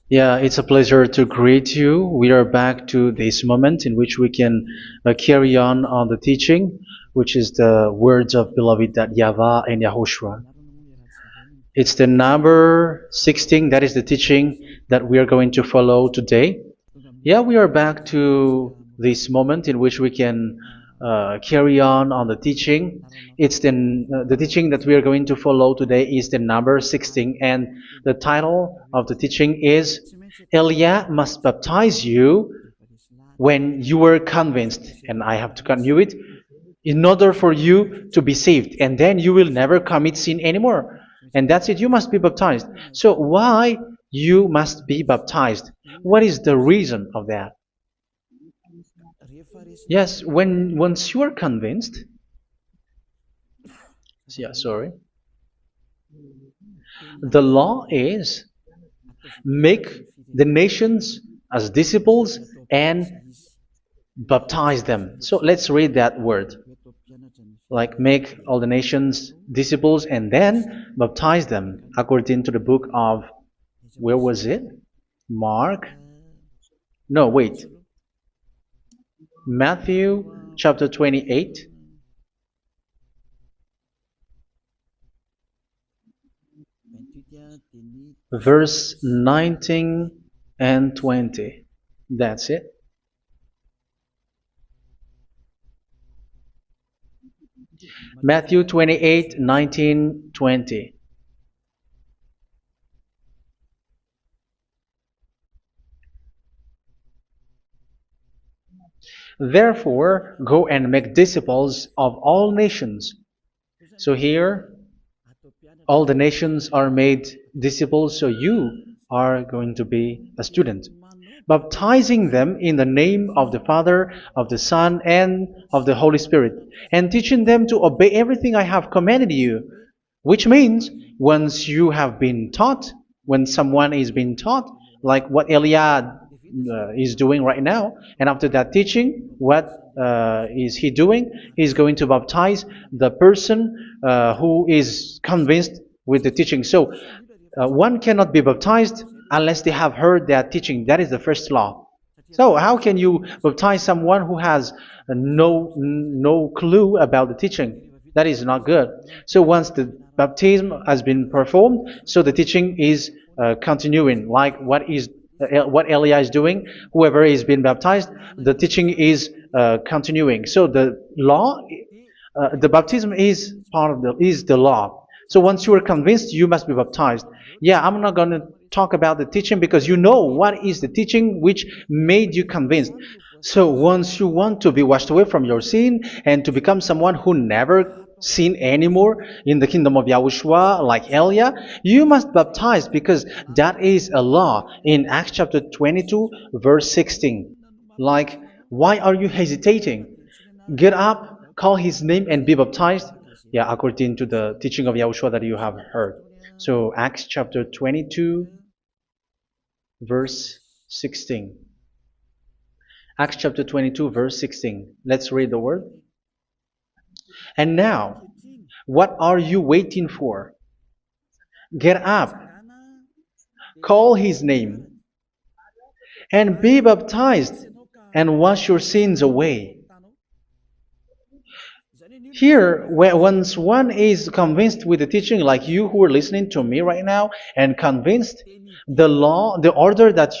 Yeah, it's a pleasure to greet you. We are back to this moment in which we can carry on the teaching, which is the words of beloved that YAHVAH and YAHOSHUA. It's the number 16, that is the teaching that we are going to follow today. Yeah, we are back to this moment in which we can carry on the teaching. It's the teaching that we are going to follow today is the number 16, and the title of the teaching is Elia must baptize you when you were convinced, and I have to continue it, in order for you to be saved, and then you will never commit sin anymore. And that's it, you must be baptized. So why you must be baptized? What is the reason of that? Yes, when once you are convinced, yeah, sorry, the law is make the nations as disciples and baptize them. So let's read that word. Like make all the nations disciples and then baptize them according to the book of, where was it? Mark? No, wait. Matthew chapter 28. Verse 19 and 20. That's it. Matthew 28, 19, 20. Therefore, go and make disciples of all nations. So here, all the nations are made disciples, so you are going to be a student. Baptizing them in the name of the Father, of the Son, and of the Holy Spirit, and teaching them to obey everything I have commanded you. Which means, once you have been taught, when someone is being taught, like what Elia is doing right now, and after that teaching, what is he doing? He's going to baptize the person who is convinced with the teaching. So one cannot be baptized unless they have heard that teaching. That is the first law. So how can you baptize someone who has no clue about the teaching? That is not good. So once the baptism has been performed, so the teaching is continuing, like what Elia is doing. Whoever is being baptized, the teaching is continuing. So the law, the baptism is part of the law. So once you are convinced, you must be baptized. Yeah, I'm not going to talk about the teaching because you know what is the teaching which made you convinced. So once you want to be washed away from your sin and to become someone who never sin anymore in the kingdom of YAHOSHUA, like Elia, you must baptize because that is a law in Acts chapter 22, verse 16. Like, why are you hesitating? Get up, call his name, and be baptized. Yeah, according to the teaching of YAHOSHUA that you have heard. So Acts chapter 22, verse 16. Acts chapter 22, verse 16. Let's read the word. And now, what are you waiting for? Get up, call his name, and be baptized, and wash your sins away. Here, once one is convinced with the teaching, like you who are listening to me right now, and convinced, the law, the order that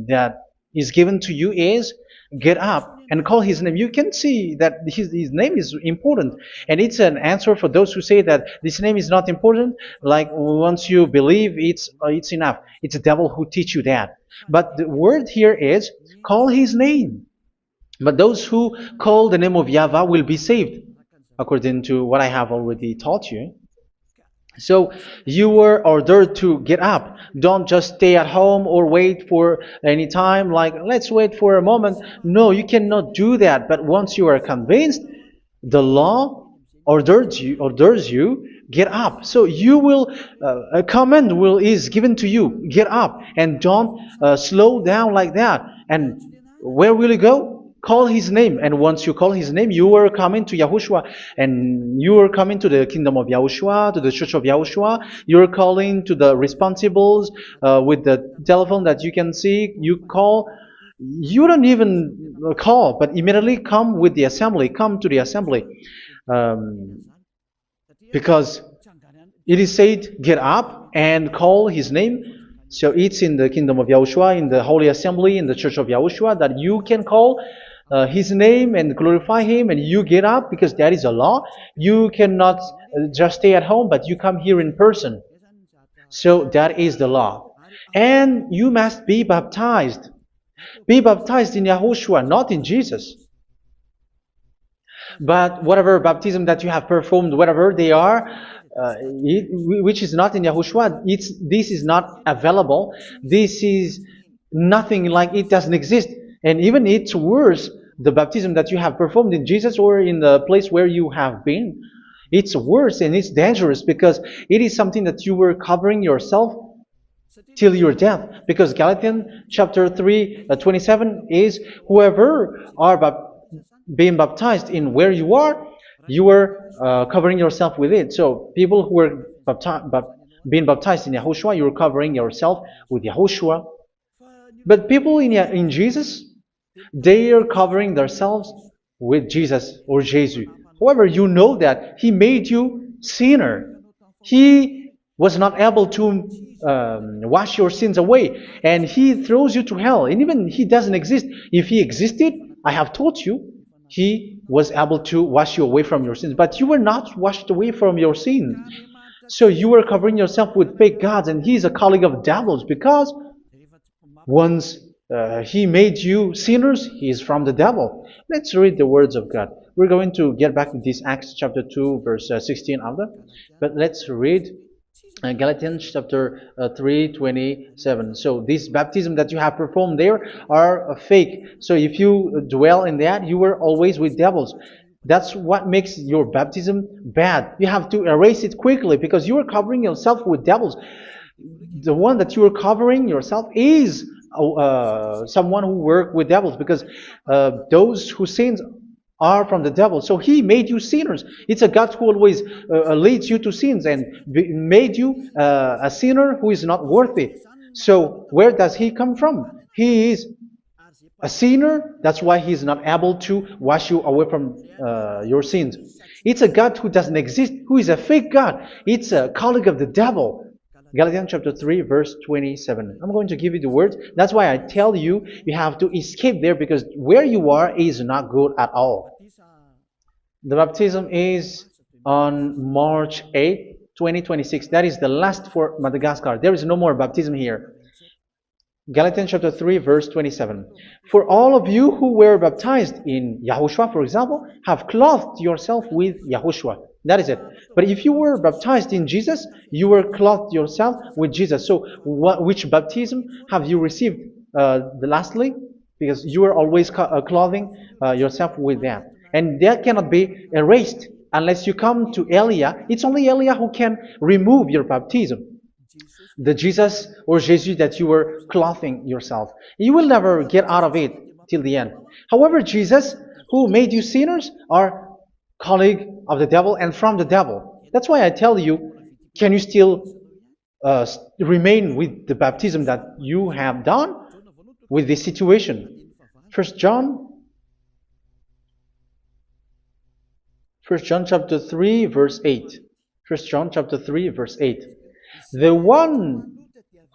that is given to you is get up and call his name. You can see that his name is important, and it's an answer for those who say that this name is not important. Like once you believe, it's enough. It's the devil who teach you that. But the word here is call his name. But those who call the name of YAHVAH will be saved, according to what I have already taught you. So you were ordered to get up. Don't just stay at home or wait for any time, like let's wait for a moment. No, you cannot do that. But once you are convinced, the law orders you get up. So you will a command is given to you, get up, and don't slow down like that. And where will you go? call his name, and once you call his name, you are coming to Yahushua, and you are coming to the kingdom of Yahushua, to the church of Yahushua. You are calling to the responsibles with the telephone that you can see. You call. You don't even call, but immediately come with the assembly. Come to the assembly, um, because it is said, "Get up and call his name." So it's in the kingdom of Yahushua, in the holy assembly, in the church of Yahushua, that you can call his name and glorify him, and you get up because that is a law. You cannot just stay at home, but you come here in person. So that is the law. And you must be baptized. Be baptized in Yahushua, not in Jesus. But whatever baptism that you have performed, whatever they are, which is not in Yahushua, this is not available. This is nothing, like it doesn't exist. And even it's worse, the baptism that you have performed in Jesus or in the place where you have been. It's worse and it's dangerous because it is something that you were covering yourself till your death. Because Galatians chapter 3, 27 is, whoever are being baptized in where you are covering yourself with it. So people who were being baptized in Yahushua, you're covering yourself with Yahushua. But people in Jesus, they are covering themselves with Jesus or Jesus. However, you know that he made you sinner. He was not able to wash your sins away, and he throws you to hell. And even he doesn't exist. If he existed, I have told you, he was able to wash you away from your sins. But you were not washed away from your sins. So you were covering yourself with fake gods, and he's a colleague of devils, because once he made you sinners, he is from the devil. Let's read the words of God. We're going to get back to this Acts chapter 2, verse 16 after. But let's read Galatians chapter 3, 27. So this baptism that you have performed there are fake. So if you dwell in that, you were always with devils. That's what makes your baptism bad. You have to erase it quickly because you are covering yourself with devils. The one that you are covering yourself is someone who worked with devils, because those who sins are from the devil. So he made you sinners. It's a God who always leads you to sins and made you a sinner who is not worthy. So where does he come from? He is a sinner. That's why he is not able to wash you away from your sins. It's a God who doesn't exist, who is a fake God. It's a colleague of the devil. Galatians chapter 3, verse 27. I'm going to give you the words. That's why I tell you, you have to escape there, because where you are is not good at all. The baptism is on March 8, 2026. That is the last for Madagascar. There is no more baptism here. Galatians chapter 3, verse 27. For all of you who were baptized in Yahushua, for example, have clothed yourself with Yahushua. That is it. But if you were baptized in Jesus, you were clothed yourself with Jesus. So which baptism have you received lastly? Because you are always clothing yourself with that. And that cannot be erased unless you come to Elia. It's only Elia who can remove your baptism. The Jesus or Jesus that you were clothing yourself. You will never get out of it till the end. However, Jesus, who made you sinners, are colleague of the devil and from the devil. That's why I tell you, can you still remain with the baptism that you have done with this situation? First John chapter 3, verse 8. First John chapter 3, verse 8. The one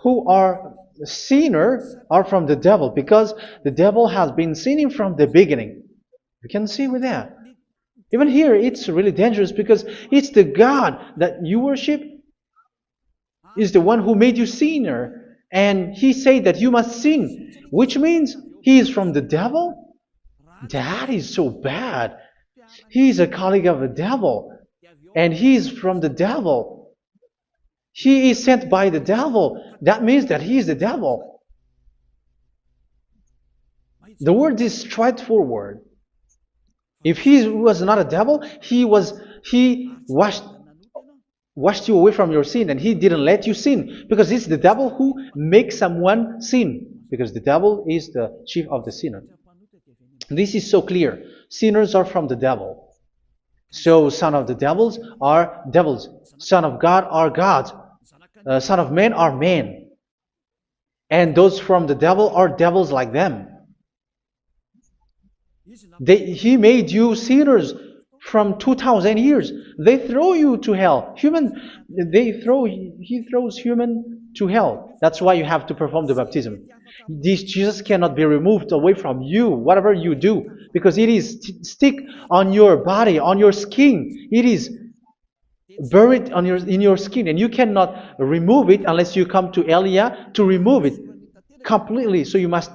who are sinners are from the devil, because the devil has been sinning from the beginning. You can see with that. Even here, it's really dangerous, because it's the God that you worship is the one who made you sinner, and he said that you must sin, which means he is from the devil. That is so bad. He is a colleague of the devil, and he is from the devil. He is sent by the devil. That means that he is the devil. The word is straightforward. If he was not a devil, he washed you away from your sin, and he didn't let you sin, because it's the devil who makes someone sin, because the devil is the chief of the sinner. This is so clear. Sinners are from the devil. So son of the devils are devils. Son of God are gods. Son of men are men. And those from the devil are devils like them. He made you sinners from 2000 years. They throw you to hell. He throws human to hell. That's why you have to perform the baptism. This Jesus cannot be removed away from you, whatever you do, because it is stick on your body, on your skin. It is buried in your skin, and you cannot remove it unless you come to Elia to remove it completely. So you must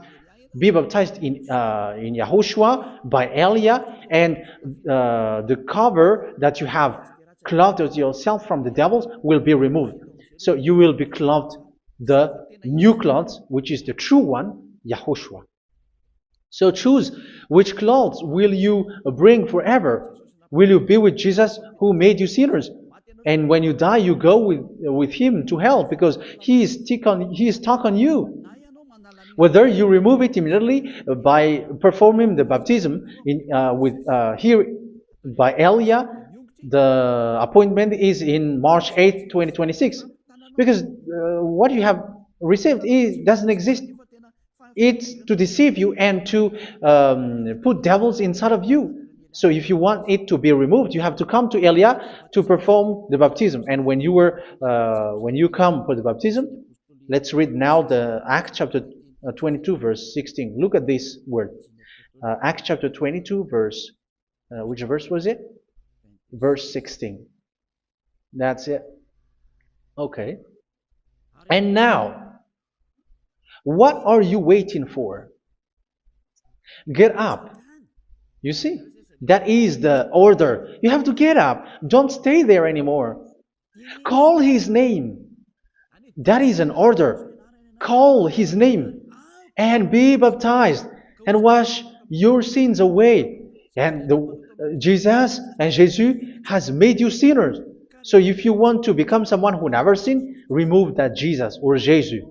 be baptized in Yahushua by Elia, and the cover that you have clothed yourself from the devils will be removed. So you will be clothed the new clothes, which is the true one, Yahushua. So choose which clothes will you bring forever. Will you be with Jesus who made you sinners? And when you die, you go with him to hell because he is stuck on you. Whether you remove it immediately by performing the baptism here by Elia, the appointment is in March 8th, 2026. Because what you have received doesn't exist. It's to deceive you and to put devils inside of you. So if you want it to be removed, you have to come to Elia to perform the baptism. And when you come for the baptism, let's read now the Acts chapter 22 verse 16. Look at this word. Acts chapter 22 verse, which verse was it? Verse 16. That's it. Okay. And now, what are you waiting for? Get up. You see, that is the order. You have to get up. Don't stay there anymore. Call his name. That is an order. Call his name and be baptized and wash your sins away. And Jesus has made you sinners. So if you want to become someone who never sinned, remove that Jesus or Jesus.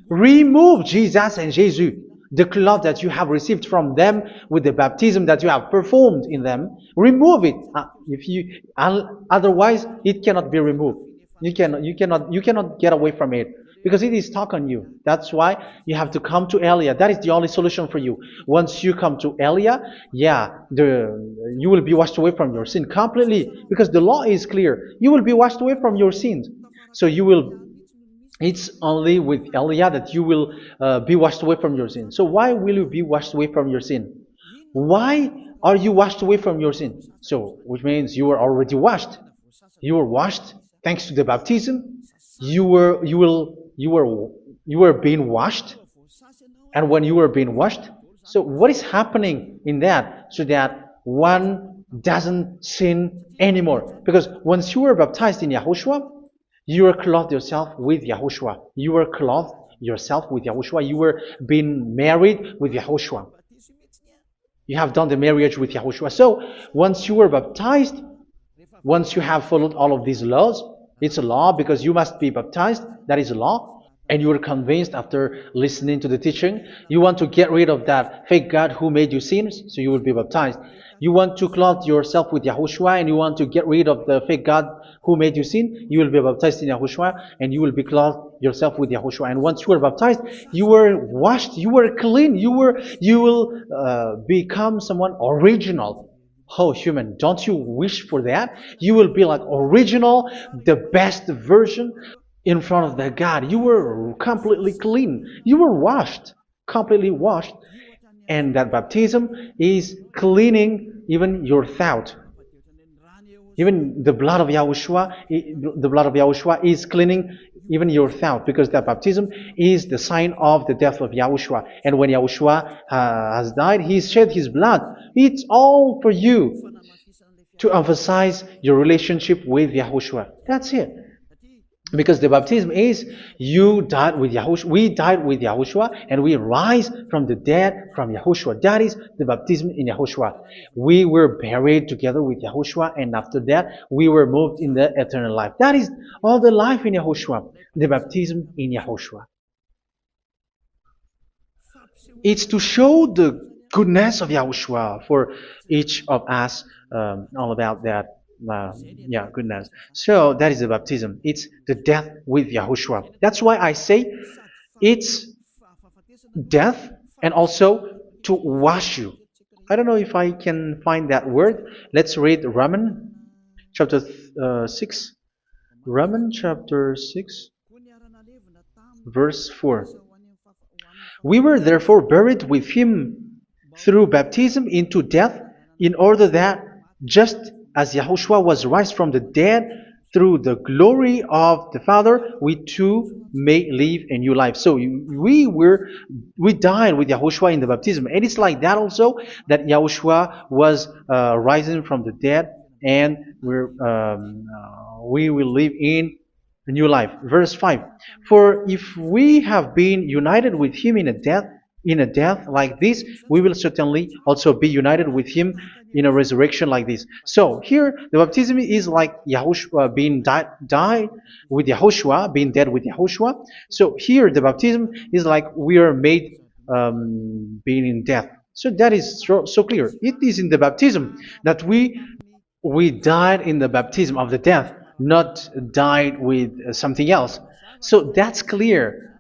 Remove Jesus and Jesus, the cloth that you have received from them with the baptism that you have performed in them. Remove it. Otherwise, it cannot be removed. You cannot get away from it because it is stuck on you. That's why you have to come to Elia. That is the only solution for you. Once you come to Elia, you will be washed away from your sin completely because the law is clear. You will be washed away from your sins. So it's only with Elia that you will be washed away from your sin. So why will you be washed away from your sin? Why are you washed away from your sin? So, which means you were already washed. You were washed thanks to the baptism. You were being washed, and when you were being washed, so what is happening in that? So that one doesn't sin anymore. Because once you were baptized in Yahushua, you were clothed yourself with Yahushua. You were clothed yourself with Yahushua. You were being married with Yahushua. You have done the marriage with Yahushua. So once you were baptized, once you have followed all of these laws, it's a law because you must be baptized. That is a law. And you are convinced after listening to the teaching, you want to get rid of that fake God who made you sinners, so you will be baptized. You want to clothe yourself with Yahushua and you want to get rid of the fake God who made you sin, you will be baptized in Yahushua and you will be clothed yourself with Yahushua. And once you are baptized, you were washed, you were clean, you will become someone original. Oh, human, don't you wish for that? You will be like original, the best version in front of the God. You were completely clean. You were washed, completely washed. And that baptism is cleaning even your thought. Even the blood of Yahushua is cleaning even your thought, because that baptism is the sign of the death of Yahushua. And when Yahushua has died, he shed his blood. It's all for you to emphasize your relationship with Yahushua. That's it. Because the baptism is you died with Yahushua. We died with Yahushua and we rise from the dead from Yahushua. That is the baptism in Yahushua. We were buried together with Yahushua, and after that we were moved in the eternal life. That is all the life in Yahushua. The baptism in Yahushua. It's to show goodness of Yahushua for each of us, all about that. Yeah, goodness. So that is the baptism. It's the death with Yahushua. That's why I say it's death and also to wash you. I don't know if I can find that word. Let's read Romans chapter 6. Romans chapter 6, verse 4. We were therefore buried with him through baptism into death, in order that, just as Yahushua was raised from the dead through the glory of the Father, we too may live a new life. So we died with Yahushua in the baptism, and it's like that also that Yahushua was rising from the dead, and we will live in a new life. Verse 5. For if we have been united with him in a death like this, we will certainly also be united with him in a resurrection like this. So here the baptism is like Yahushua being died with Yahushua, being dead with Yahushua. So here the baptism is like we are made being in death. So that is so clear. It is in the baptism that we died in the baptism of the death, not died with something else. So that's clear.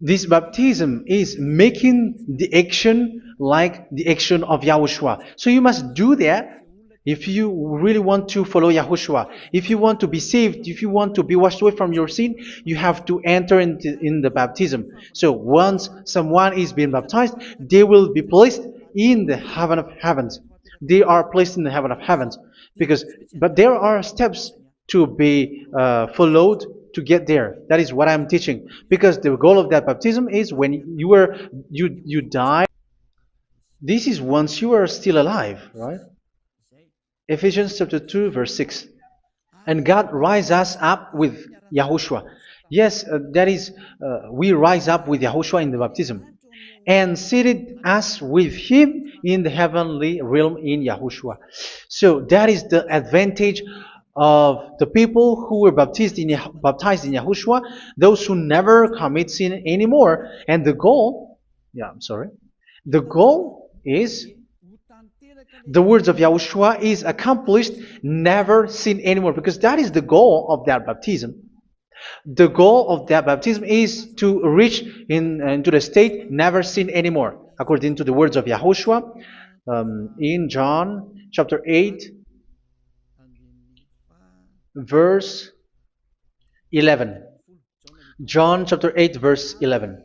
This baptism is making the action like the action of Yahushua. So you must do that if you really want to follow Yahushua. If you want to be saved, if you want to be washed away from your sin, you have to enter in the baptism. So once someone is being baptized, they will be placed in the heaven of heavens. They are placed in the heaven of heavens but there are steps to be followed to get there. That is what I'm teaching. Because the goal of that baptism is when you die. This is once you are still alive, right? Ephesians chapter 2, verse 6. And God rise us up with Yahushua. Yes, that is, we rise up with Yahushua in the baptism. And seated us with him in the heavenly realm in Yahushua. So that is the advantage of the people who were baptized in Yahushua, those who never commit sin anymore. And the goal, the goal is the words of Yahushua is accomplished, never sin anymore, because that is the goal of that baptism. The goal of that baptism is to reach into the state never sin anymore, according to the words of Yahushua in John chapter 8, verse 11. John chapter 8, verse 11.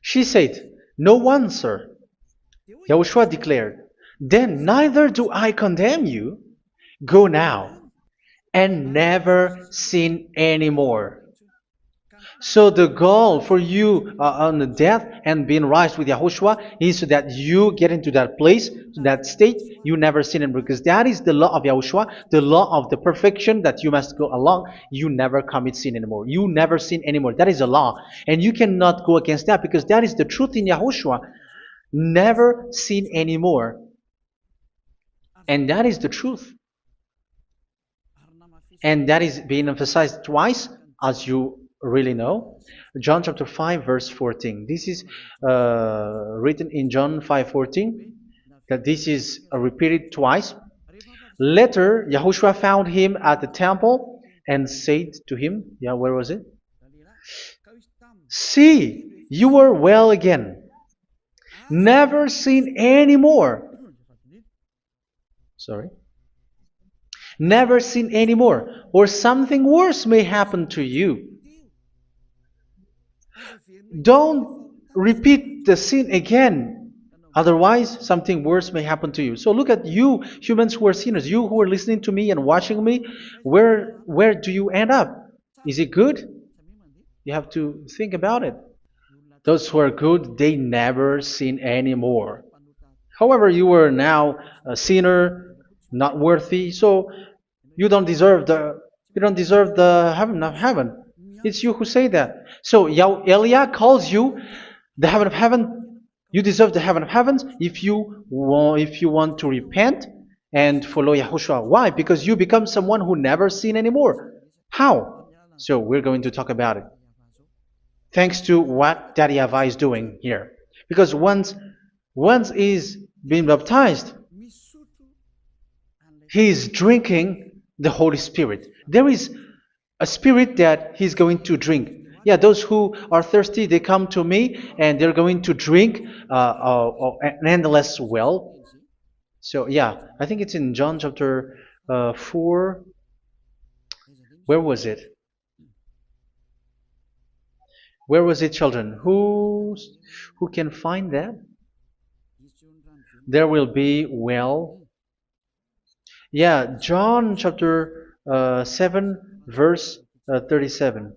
She said, "No one, sir." Yahushua declared, "Then neither do I condemn you. Go now and never sin anymore." So the goal for you on the death and being raised with Yahushua is so that you get into that place, to that state, you never sin anymore. Because that is the law of Yahushua, the law of the perfection that you must go along. You never commit sin anymore. You never sin anymore. That is a law. And you cannot go against that because that is the truth in Yahushua. Never sin anymore. And that is the truth. And that is being emphasized twice, as you really know. John chapter 5, verse 14. This is written in John 5:14, that this is repeated twice. Later, Yahushua found him at the temple and said to him, where was it? "See, you are well again. Never sin anymore." Sorry. "Never sin anymore, or something worse may happen to you." Don't repeat the sin again. Otherwise, something worse may happen to you. So look at you, humans who are sinners, you who are listening to me and watching me. Where do you end up? Is it good? You have to think about it. Those who are good, they never sin anymore. However, you are now a sinner, not worthy, so you don't deserve the heaven of heaven. It's you who say that. So Elia calls you the heaven of heaven. You deserve the heaven of heavens if you want to repent and follow Yahushua. Why? Because you become someone who never sin anymore. How? So we're going to talk about it. thanks to what Daddy YAHVAH is doing here. Because once he's been baptized, he is drinking the Holy Spirit. There is a spirit that he's going to drink. Yeah, those who are thirsty, they come to me and they're going to drink an endless well. So yeah, I think it's in John chapter 4. Where was it? Where was it, children? Who can find that? There will be well. Yeah, John chapter 7, verse 37.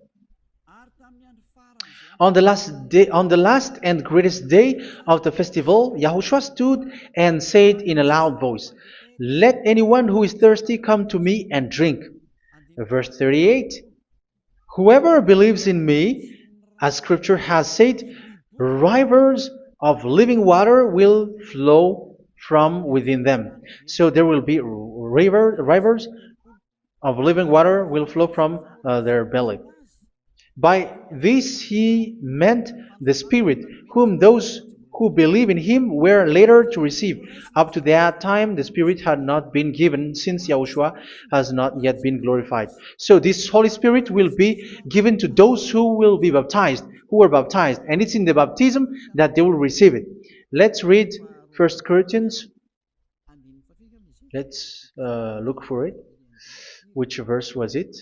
On the last and greatest day of the festival, Yahushua stood and said in a loud voice, "Let anyone who is thirsty come to me and drink." Verse 38, "Whoever believes in me, as Scripture has said, rivers of living water will flow from within them." So there will be rivers of living water will flow from their belly. By this he meant the Spirit, whom those who believe in him were later to receive. Up to that time, the Spirit had not been given, since Yahushua has not yet been glorified. So this Holy Spirit will be given to those who will be baptized, who are baptized, and it's in the baptism that they will receive it. Let's read 1 Corinthians. Let's look for it. Which verse was it?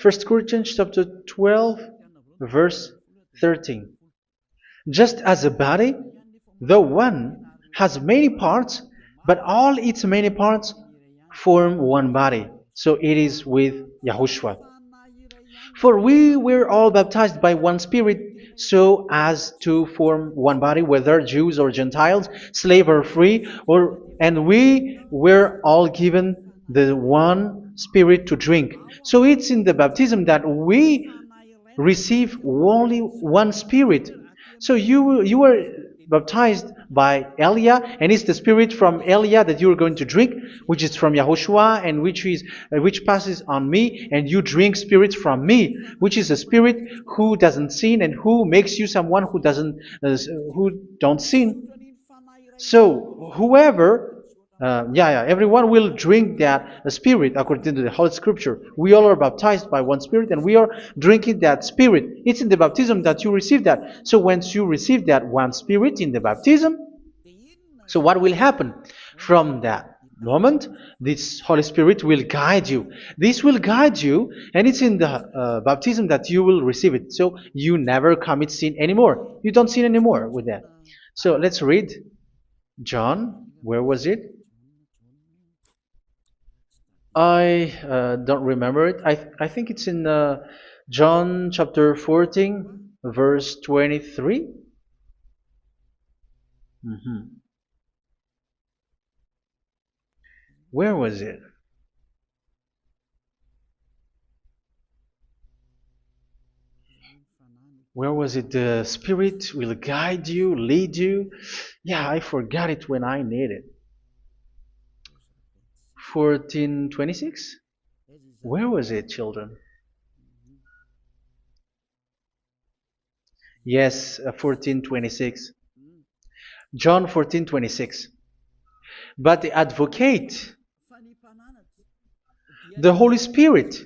1 Corinthians chapter 12, verse 13. Just as a body, though one, has many parts, but all its many parts form one body. So it is with Yahushua. For we were all baptized by one Spirit, so as to form one body, whether Jews or Gentiles, slave or free, and we were all given the one Spirit to drink. So it's in the baptism that we receive only one Spirit. So you were baptized by Elia, and it's the Spirit from Elia that you are going to drink, which is from Yahushua, and which passes on me, and you drink Spirit from me, which is a Spirit who doesn't sin and who makes you someone who don't sin. So whoever everyone will drink that Spirit according to the Holy Scripture. We all are baptized by one Spirit, and we are drinking that Spirit. It's in the baptism that you receive that. So once you receive that one Spirit in the baptism, so what will happen? From that moment, this Holy Spirit will guide you. This will guide you, and it's in the baptism that you will receive it. So you never commit sin anymore. You don't sin anymore with that. So let's read John. Where was it? I don't remember it. I think it's in John chapter 14, verse 23. Where was it? Where was it? The Spirit will guide you, lead you. Yeah, I forgot it when I need it. 14:26? Where was it, children? Yes, 14:26. John 14:26. But the Advocate, the Holy Spirit,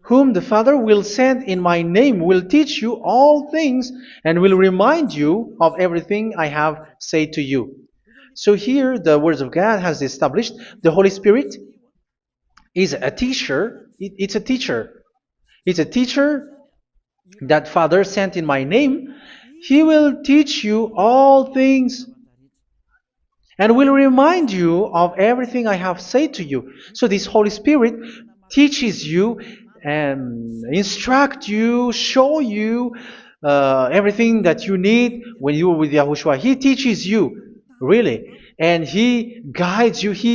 whom the Father will send in my name, will teach you all things and will remind you of everything I have said to you. So here the words of God has established the Holy Spirit is a teacher. It's a teacher. It's a teacher that Father sent in my name. He will teach you all things and will remind you of everything I have said to you. So this Holy Spirit teaches you and instruct you, show you everything that you need when you are with Yahushua. He teaches you, really, and He guides you. He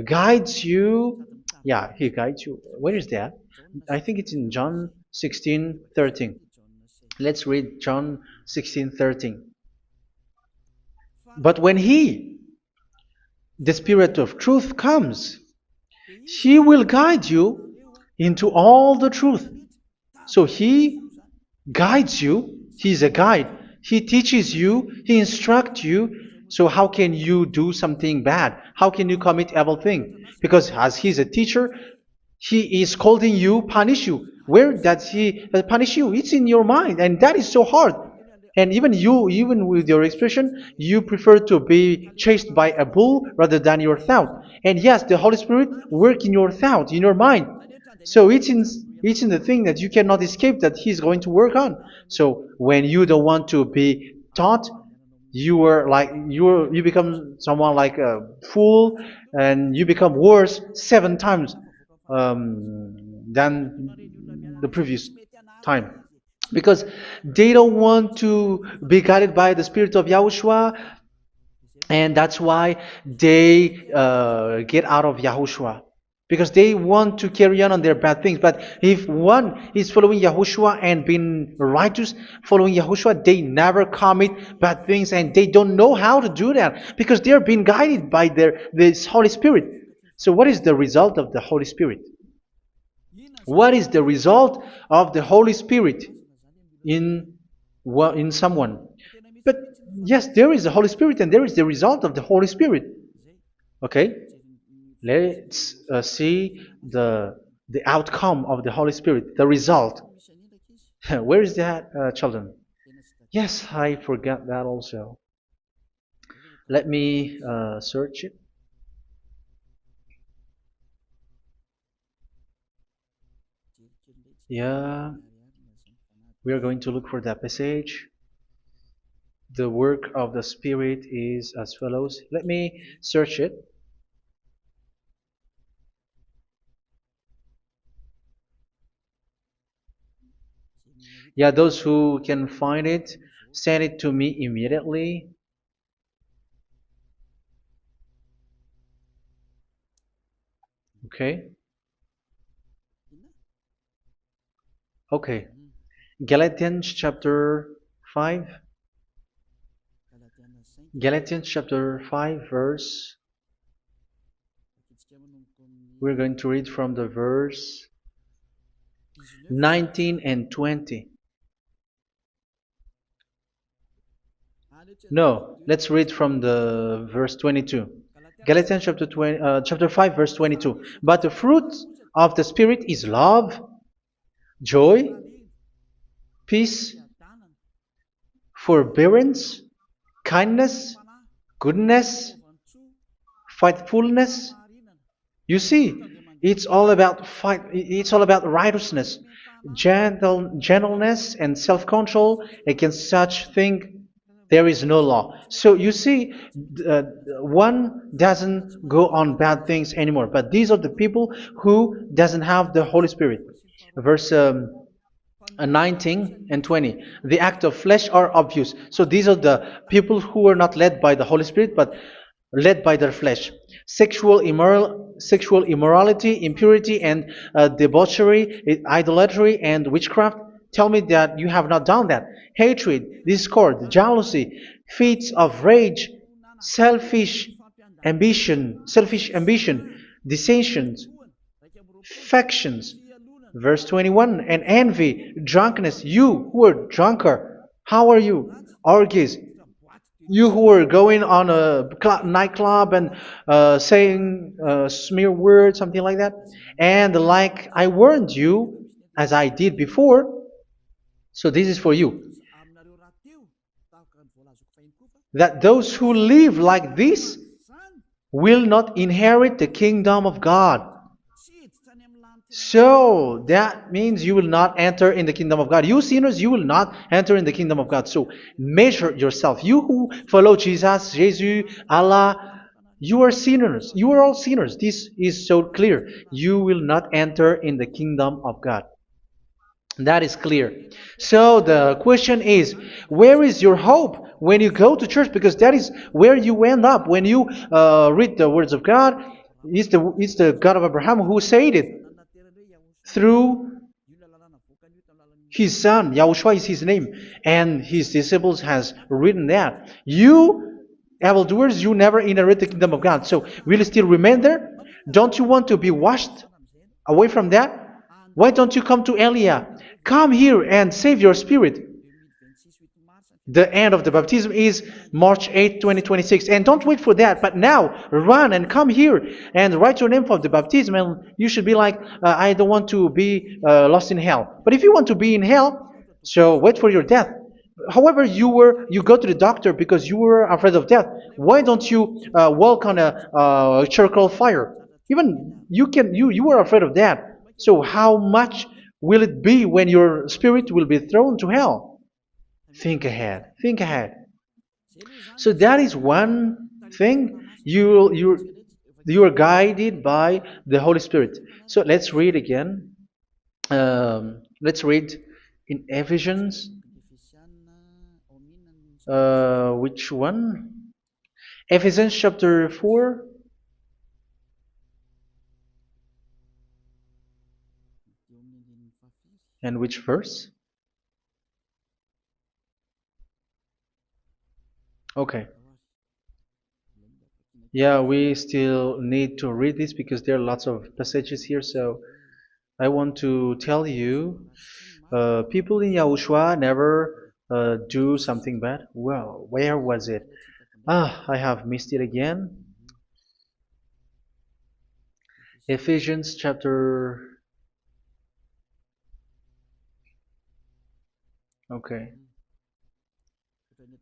guides you. Yeah, He guides you. Where is that? I think it's in John 16:13. Let's read John 16:13. But when He, the Spirit of truth, comes, He will guide you into all the truth. So He guides you. He's a guide. He teaches you. He instructs you. So how can you do something bad? How can you commit evil thing? Because as He's a teacher, He is scolding you, punish you. Where does He punish you? It's in your mind, and that is so hard. And even you, even with your expression, you prefer to be chased by a bull rather than your thought. And yes, the Holy Spirit work in your thought, in your mind. So it's in the thing that you cannot escape that He's going to work on. So when you don't want to be taught, you become someone like a fool, and you become worse 7 times than the previous time, because they don't want to be guided by the Spirit of Yahushua, and that's why they get out of Yahushua, because they want to carry on their bad things. But if one is following Yahushua and being righteous, following Yahushua, they never commit bad things, and they don't know how to do that because they are being guided by this Holy Spirit. So what is the result of the Holy Spirit? What is the result of the Holy Spirit in in someone? But yes, there is the Holy Spirit, and there is the result of the Holy Spirit. Okay, let's see the outcome of the Holy Spirit, the result. Where is that, children? Yes, I forgot that also. Let me search it. Yeah, we are going to look for that passage. The work of the Spirit is as follows. Let me search it. Yeah, those who can find it, send it to me immediately. Okay. Okay. Galatians chapter 5. Galatians chapter 5 verse. We're going to read from the verse 19 and 20. No, let's read from the verse 22. Galatians chapter 5 verse 22. But the fruit of the Spirit is love, joy, peace, forbearance, kindness, goodness, faithfulness. You see, it's all about fight. It's all about righteousness, gentleness, and self-control. Against such thing, there is no law. So you see, uh, one doesn't go on bad things anymore. But these are the people who doesn't have the Holy Spirit. Verse 19 and 20. The act of flesh are obvious. So these are the people who are not led by the Holy Spirit, but led by their flesh. Sexual immorality, impurity, and debauchery, idolatry, and witchcraft. Tell me that you have not done that. Hatred, discord, jealousy, fits of rage, selfish ambition, dissensions, factions. Verse 21, and envy, drunkenness. You who are drunkard, how are you? Orgies. You who are going on a nightclub and saying smear words, something like that. And like I warned you, as I did before, so this is for you, that those who live like this will not inherit the kingdom of God. So that means you will not enter in the kingdom of God. You sinners, you will not enter in the kingdom of God. So measure yourself. You who follow Jesus, Allah, you are sinners. You are all sinners. This is so clear. You will not enter in the kingdom of God. That is clear. So the question is, where is your hope when you go to church? Because that is where you end up. When you read the words of God, it's the God of Abraham who said it through his son. Yahushua is his name, and his disciples has written that. You evildoers, you never inherit the kingdom of God. So will you still remain there? Don't you want to be washed away from that? Why don't you come to Elia? Come here and save your spirit. The end of the baptism is March 8th, 2026. And don't wait for that, but now run and come here and write your name for the baptism. And you should be like, I don't want to be lost in hell. But if you want to be in hell, so wait for your death. However, you go to the doctor because you were afraid of death. Why don't you walk on a charcoal fire? Even you were afraid of that. So how much will it be when your spirit will be thrown to hell? Think ahead. Think ahead. So that is one thing. You are guided by the Holy Spirit. So let's read again. Let's read in Ephesians. Which one? Ephesians chapter 4. And which verse? Okay. Yeah, we still need to read this because there are lots of passages here. So I want to tell you, people in Yahushua never do something bad. Well, where was it? I have missed it again. Ephesians chapter. Okay.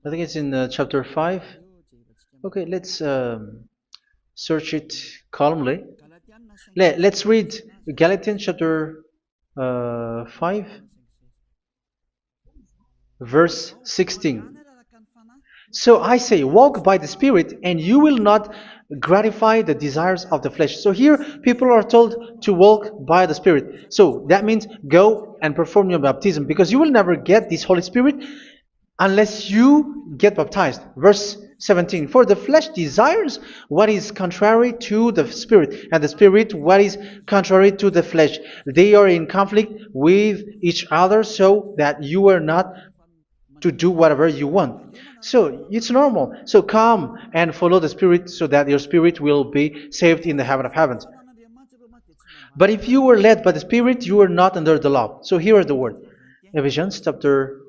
I think it's in chapter 5. Okay, let's search it calmly. Let's read Galatians chapter 5, verse 16. So I say, walk by the Spirit, and you will not gratify the desires of the flesh. So here, people are told to walk by the Spirit. So that means go and perform your baptism, because you will never get this Holy Spirit unless you get baptized. Verse 17. For the flesh desires what is contrary to the Spirit, and the Spirit what is contrary to the flesh. They are in conflict with each other, so that you are not to do whatever you want. So it's normal. So come and follow the Spirit so that your spirit will be saved in the heaven of heavens. But if you were led by the Spirit, you are not under the law. So here are the word. Ephesians chapter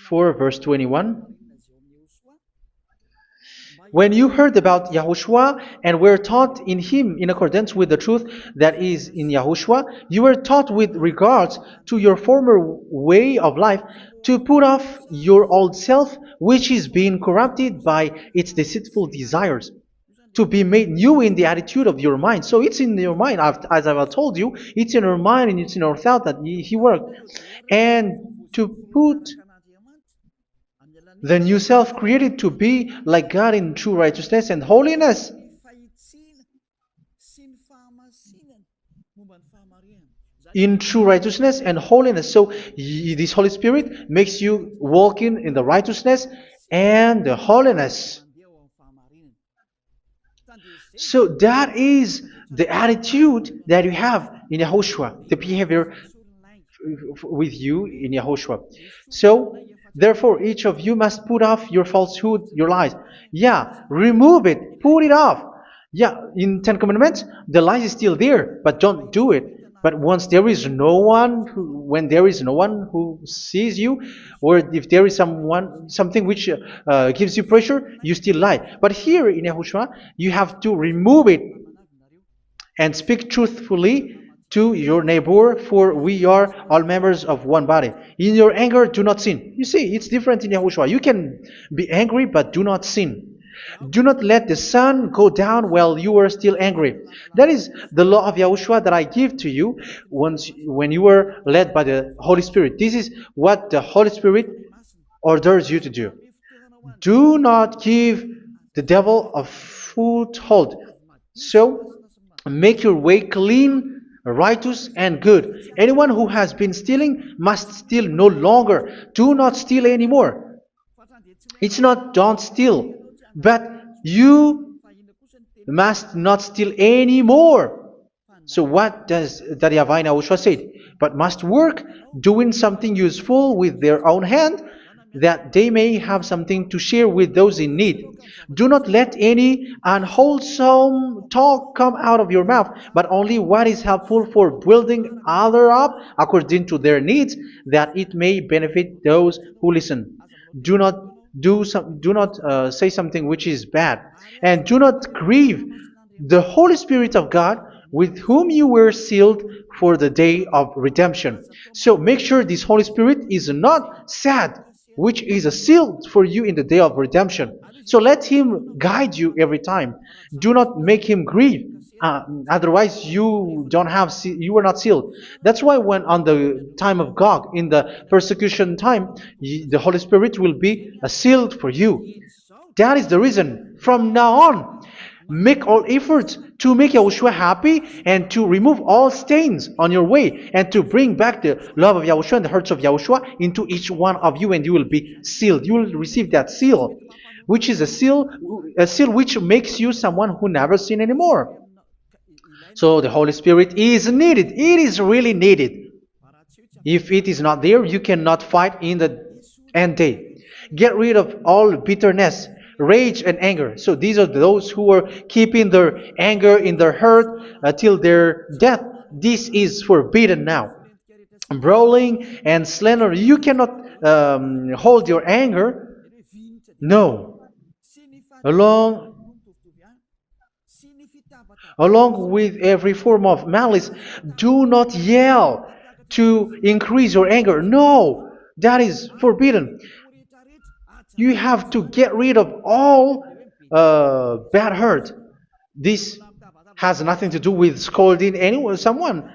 4 verse 21. When you heard about Yahushua and were taught in him in accordance with the truth that is in Yahushua, you were taught with regards to your former way of life to put off your old self, which is being corrupted by its deceitful desires, to be made new in the attitude of your mind. So it's in your mind, as I've told you, it's in your mind and it's in your thought that he worked. And to put the new self created to be like God in true righteousness and holiness. In true righteousness and holiness. So this Holy Spirit makes you walking in the righteousness and the holiness. So that is the attitude that you have in Yahushua, the behavior with you in Yahushua. So therefore, each of you must put off your falsehood, your lies. Yeah, remove it, put it off. Yeah, in Ten Commandments, the lie is still there, but don't do it. But once there is no one, when there is no one who sees you, or if there is something which gives you pressure, you still lie. But here in Yahushua, you have to remove it and speak truthfully to your neighbor, for we are all members of one body. In your anger, do not sin. You see, it's different in Yahushua. You can be angry, but do not sin. Do not let the sun go down while you are still angry. That is the law of Yahushua that I give to you when you were led by the Holy Spirit. This is what the Holy Spirit orders you to do. Do not give the devil a foothold. So, make your way clean, righteous, and good. Anyone who has been stealing must steal no longer. Do not steal anymore. It's not don't steal, but you must not steal anymore. So what does the YAHVAH in YAHOSHUA say? But must work, doing something useful with their own hand, that they may have something to share with those in need. Do not let any unwholesome talk come out of your mouth, but only what is helpful for building others up according to their needs, that it may benefit those who listen. Do not do not say something which is bad, and do not grieve the Holy Spirit of God, with whom you were sealed for the day of redemption. So make sure this Holy Spirit is not sad, which is a seal for you in the day of redemption. So let Him guide you every time. Do not make Him grieve. Otherwise, you were not sealed. That's why when on the time of God, in the persecution time, the Holy Spirit will be a sealed for you. That is the reason. From now on, make all efforts to make Yahushua happy and to remove all stains on your way and to bring back the love of Yahushua and the hearts of Yahushua into each one of you, and you will be sealed. You will receive that seal, which is a seal which makes you someone who never sin anymore. So the Holy Spirit is needed. It is really needed. If it is not there, you cannot fight in the end day. Get rid of all bitterness, rage, and anger. So these are those who are keeping their anger in their heart till their death. This is forbidden now. Brawling and slander. You cannot hold your anger. No. Along Along with every form of malice, do not yell to increase your anger. No, that is forbidden. You have to get rid of all bad hurt. This has nothing to do with scolding anyone, someone.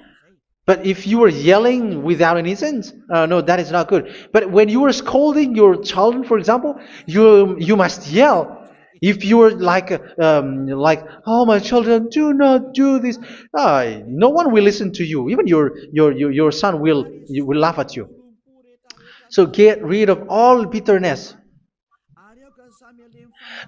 But if you are yelling without any sense, no, that is not good. But when you are scolding your children, for example, you must yell. If you are like, oh my children, do not do this, no one will listen to you. Even your son will laugh at you. So get rid of all bitterness.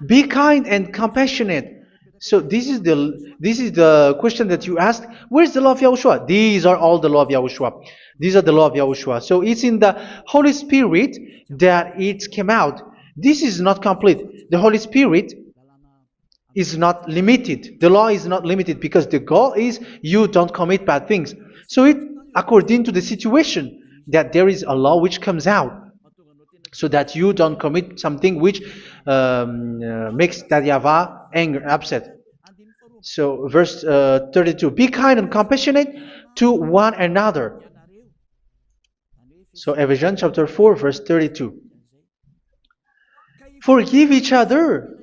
Be kind and compassionate. So this is the question that you asked. Where's the law of Yahushua? These are all the law of Yahushua. These are the law of Yahushua. So it's in the Holy Spirit that it came out. This is not complete. The Holy Spirit is not limited. The law is not limited because the goal is you don't commit bad things. So it according to the situation that there is a law which comes out, so that you don't commit something which makes that YAHVAH angry, upset. So verse 32, be kind and compassionate to one another. So Ephesians chapter 4 verse 32. Forgive each other.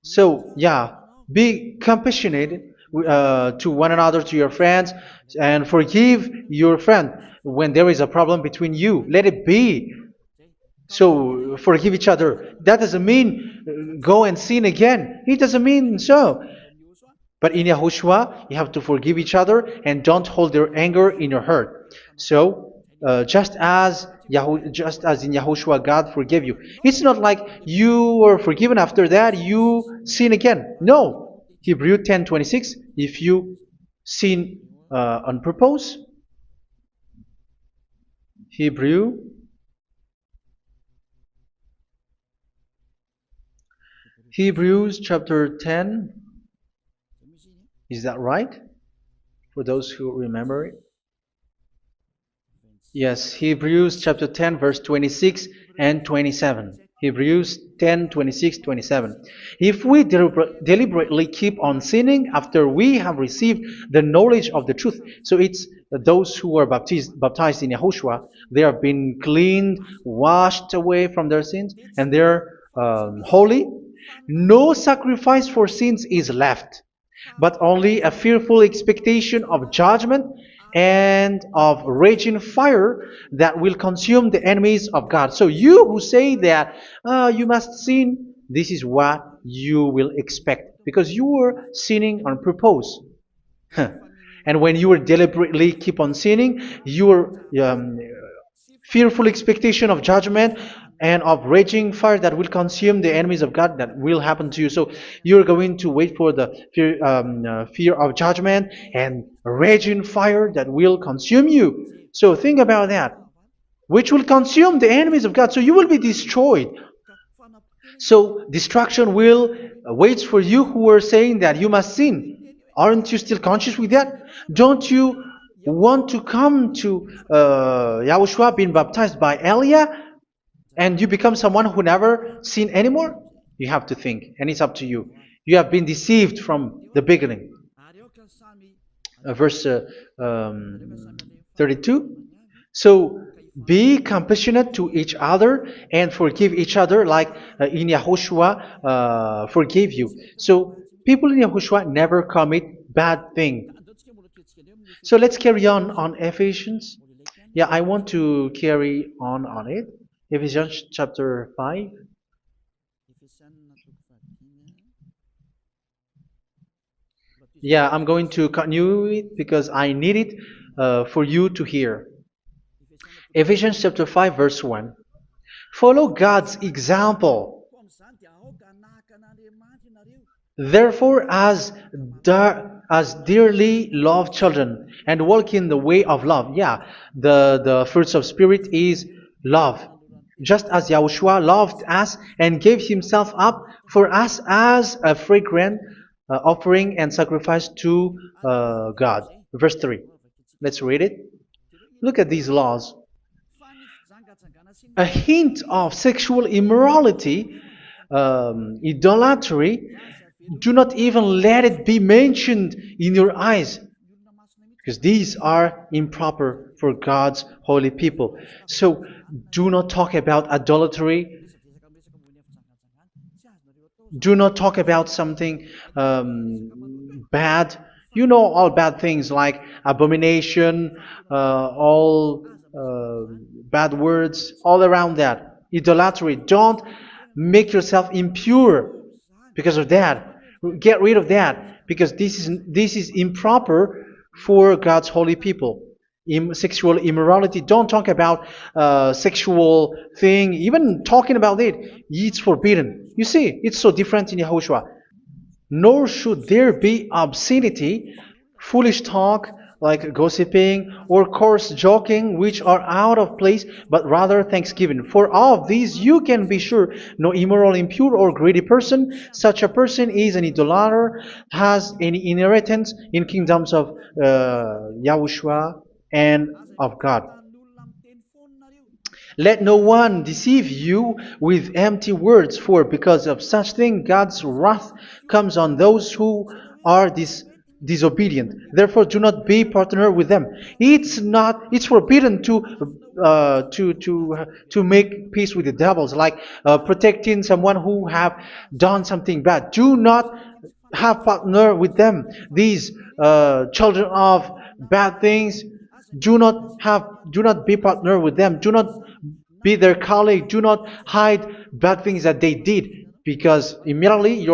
So yeah, be compassionate to one another, to your friends, and forgive your friend when there is a problem between you. Let it be. So forgive each other. That doesn't mean go and sin again. It doesn't mean so. But in Yahushua, you have to forgive each other and don't hold their anger in your heart. So just as in Yahushua, God forgave you. It's not like you were forgiven after that you sin again. No. Hebrew 10:26. If you sin on purpose, Hebrews chapter 10. Is that right? For those who remember it? Yes, Hebrews chapter 10 verse 26 and 27. Hebrews 10, 26, 27. If we deliberately keep on sinning after we have received the knowledge of the truth, so it's those who are baptized in Yahushua, they have been cleaned, washed away from their sins, and they're holy. No sacrifice for sins is left, but only a fearful expectation of judgment and of raging fire that will consume the enemies of God. So you who say that you must sin, this is what you will expect, because you were sinning on purpose. And when you deliberately keep on sinning, your fearful expectation of judgment and of raging fire that will consume the enemies of God, that will happen to you. So you're going to wait for the fear of judgment and raging fire that will consume you. So think about that. which will consume the enemies of God. So you will be destroyed. So destruction will wait for you who are saying that you must sin. Aren't you still conscious with that? Don't you want to come to Yahushua being baptized by Elia and you become someone who never sin anymore? You have to think, and it's up to you. You have been deceived from the beginning. Verse 32. So be compassionate to each other and forgive each other like in Yahushua forgave you. So people in Yahushua never commit bad thing. So let's carry on Ephesians. Yeah, I want to carry on it. Ephesians chapter 5. Yeah, I'm going to continue it because I need it for you to hear. Ephesians chapter 5 verse 1. Follow God's example. Therefore, as dearly loved children, and walk in the way of love. Yeah, the fruits of spirit is love. Just as Yahushua loved us and gave himself up for us as a fragrant offering and sacrifice to God. Verse 3. Let's read it. Look at these laws. A hint of sexual immorality, idolatry, do not even let it be mentioned in your eyes, because these are improper for God's holy people. So do not talk about idolatry. Do not talk about something bad. You know all bad things like abomination, all bad words, all around that. Idolatry. Don't make yourself impure because of that. Get rid of that because this is improper for God's holy people. Sexual immorality. Don't talk about sexual thing. Even talking about it, it's forbidden. You see, it's so different in Yahushua. Nor should there be obscenity, foolish talk like gossiping or coarse joking, which are out of place, but rather thanksgiving. For of these you can be sure: no immoral, impure, or greedy person, such a person is an idolater, has any inheritance in kingdoms of Yahushua and of God. Let no one deceive you with empty words, for because of such thing God's wrath comes on those who are disobedient. Therefore, do not be partner with them. It's forbidden to make peace with the devils, like protecting someone who have done something bad. Do not have partner with them. These children of bad things, do not be partner with them. Do not be their colleague. Do not hide bad things that they did, because immediately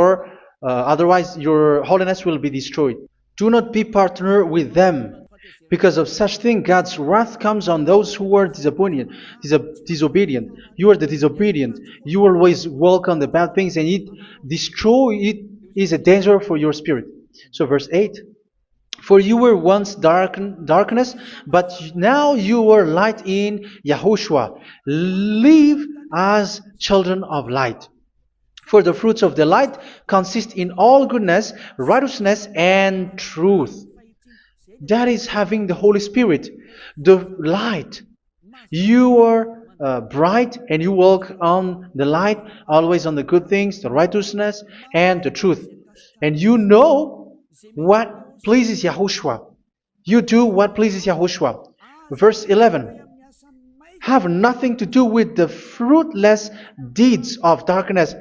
otherwise your holiness will be destroyed. Do not be partner with them. Because of such thing, God's wrath comes on those who are disobedient. You are the disobedient. You always walk on the bad things, and it is a danger for your spirit. So verse 8. For you were once darkness, but now you are light in Yahushua. Live as children of light. For the fruits of the light consist in all goodness, righteousness, and truth. That is having the Holy Spirit, the light. You are bright and you walk on the light, always on the good things, the righteousness, and the truth. And you know what pleases Yahushua. You do what pleases Yahushua. Verse 11. Have nothing to do with the fruitless deeds of darkness.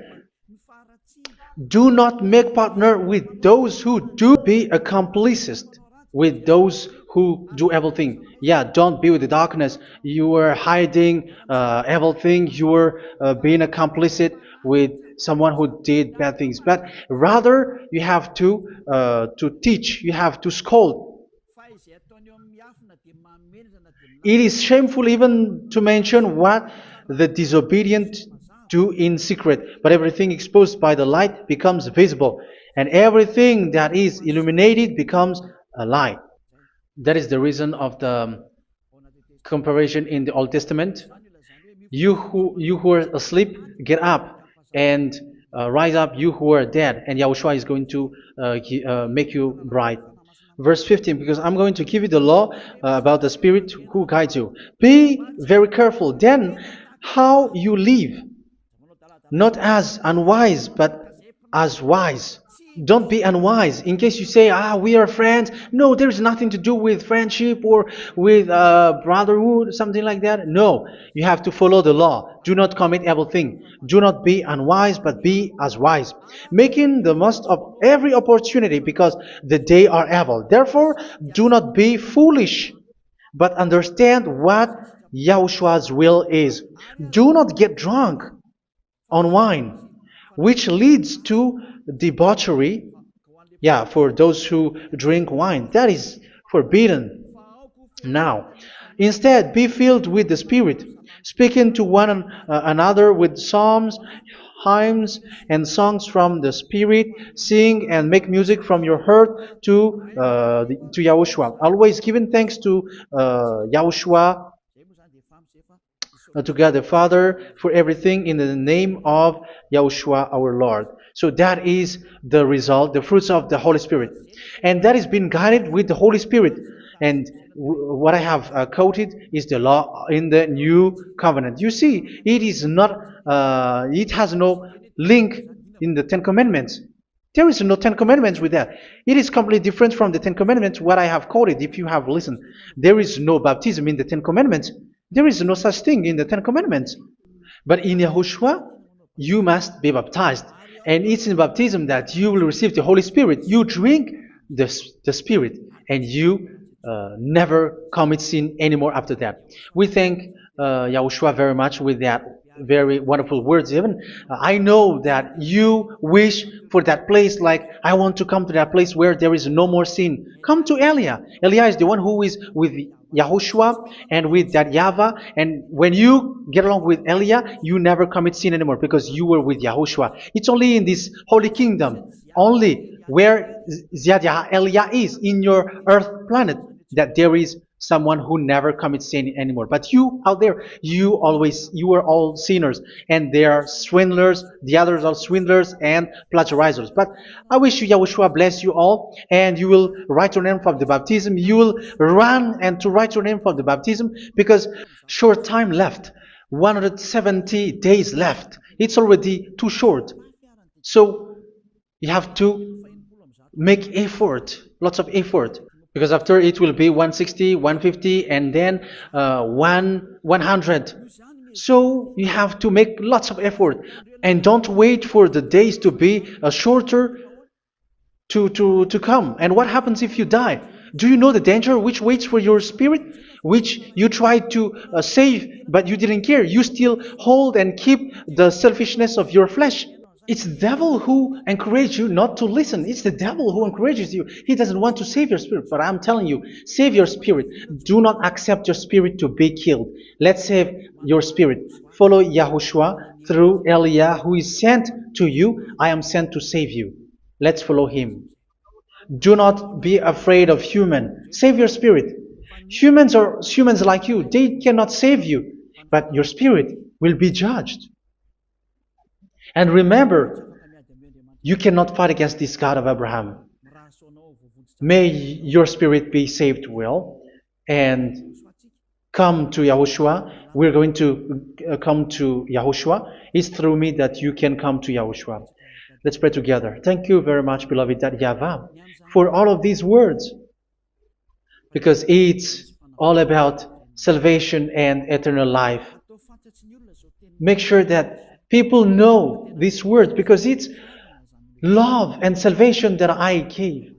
Do not make partner with those who do. Be accomplices with those who do evil thing. Yeah, don't be with the darkness. You are hiding evil thing. You are being a complicit with someone who did bad things. But rather, you have to teach. You have to scold. It is shameful even to mention what the disobedient do in secret, but everything exposed by the light becomes visible, and everything that is illuminated becomes a light. That is the reason of comparison in the Old Testament. You who are asleep, get up and rise up, you who are dead, and Yahushua is going to make you bright. Verse 15, because I'm going to give you the law about the Spirit who guides you. Be very careful then how you live, not as unwise, but as wise. Don't be unwise. In case you say, we are friends. No, there's nothing to do with friendship or with brotherhood, something like that. No, you have to follow the law. Do not commit evil thing. Do not be unwise, but be as wise, making the most of every opportunity, because the day are evil. Therefore, do not be foolish, but understand what Yahushua's will is. Do not get drunk on wine, which leads to debauchery. Yeah, for those who drink wine, that is forbidden now. Instead, be filled with the Spirit, speaking to one another with psalms, hymns, and songs from the Spirit. Sing and make music from your heart to Yahushua. Always giving thanks to Yahushua, to God the Father, for everything in the name of Yahushua our Lord. So that is the result, the fruits of the Holy Spirit. And that is being guided with the Holy Spirit. And what I have quoted is the law in the new covenant. You see, it is not, it has no link in the Ten Commandments. There is no Ten Commandments with that. It is completely different from the Ten Commandments, what I have quoted, if you have listened. There is no baptism in the Ten Commandments. There is no such thing in the Ten Commandments. But in Yahushua, you must be baptized. And it's in baptism that you will receive the Holy Spirit. You drink the Spirit, and you never commit sin anymore after that. We thank Yahushua very much with that very wonderful words. Even I know that you wish for that place, like I want to come to that place where there is no more sin. Come to Elia. Elia is the one who is with Yahushua and with that YAHVAH, and when you get along with Elia, you never commit sin anymore because you were with Yahushua. It's only in this holy kingdom, only where Ziad Elia is, in your earth planet, that there is someone who never commits sin anymore. But you out there, you are all sinners, and they are swindlers. The others are swindlers and plagiarizers. But I wish you, Yahushua, bless you all, and you will write your name for the baptism. You will run and to write your name for the baptism, because short time left, 170 days left. It's already too short. So you have to make effort, lots of effort, because after it will be 160, 150, and then 100. So you have to make lots of effort, and don't wait for the days to be shorter to come. And what happens if you die? Do you know the danger which waits for your spirit, which you tried to save, but you didn't care? You still hold and keep the selfishness of your flesh. It's the devil who encourages you not to listen. It's the devil who encourages you. He doesn't want to save your spirit. But I'm telling you, save your spirit. Do not accept your spirit to be killed. Let's save your spirit. Follow Yahushua through Elia, who is sent to you. I am sent to save you. Let's follow him. Do not be afraid of human. Save your spirit. Humans are humans like you. They cannot save you. But your spirit will be judged. And remember, you cannot fight against this God of Abraham. May your spirit be saved well and come to Yahushua. We're going to come to Yahushua. It's through me that you can come to Yahushua. Let's pray together. Thank you very much, beloved YAHVAH, for all of these words, because it's all about salvation and eternal life. Make sure that people know these words, because it's love and salvation that I gave.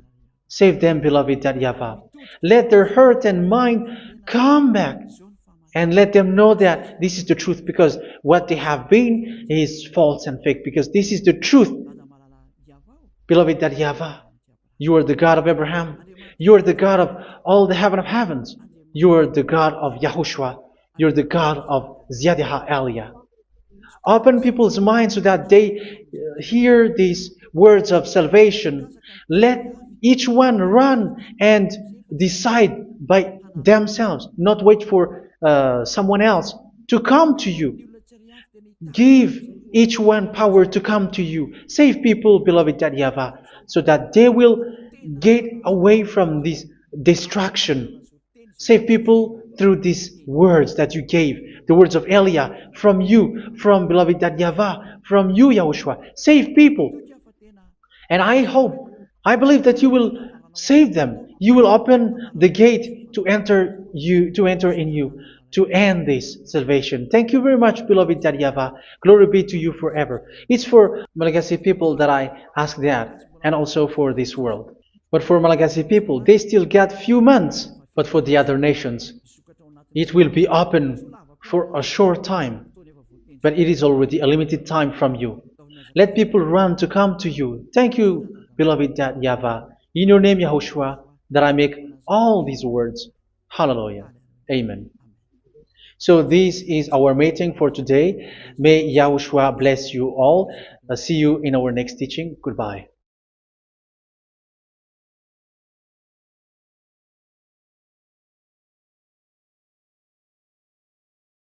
Save them, beloved YAHVAH. Let their heart and mind come back, and let them know that this is the truth, because what they have been is false and fake, because this is the truth. Beloved YAHVAH, you are the God of Abraham. You are the God of all the heaven of heavens. You are the God of Yahushua. You are the God of Ziad Elia. Open people's minds so that they hear these words of salvation. Let each one run and decide by themselves. Not wait for someone else to come to you. Give each one power to come to you. Save people, beloved Yahyavah, so that they will get away from this distraction. Save people through these words that you gave, the words of Elia, from you, from beloved Yahyavah, from you, Yahushua. Save people. And I hope, I believe that you will save them. You will open the gate to enter in you, to end this salvation. Thank you very much, beloved Yahyavah. Glory be to you forever. It's for Malagasy people that I ask that, and also for this world. But for Malagasy people, they still get few months. But for the other nations, it will be open for a short time. But it is already a limited time from you. Let people run to come to you. Thank you, beloved Yahyavah. In your name, Yahushua, that I make all these words. Hallelujah. Amen. So this is our meeting for today. May Yahushua bless you all. See you in our next teaching. Goodbye.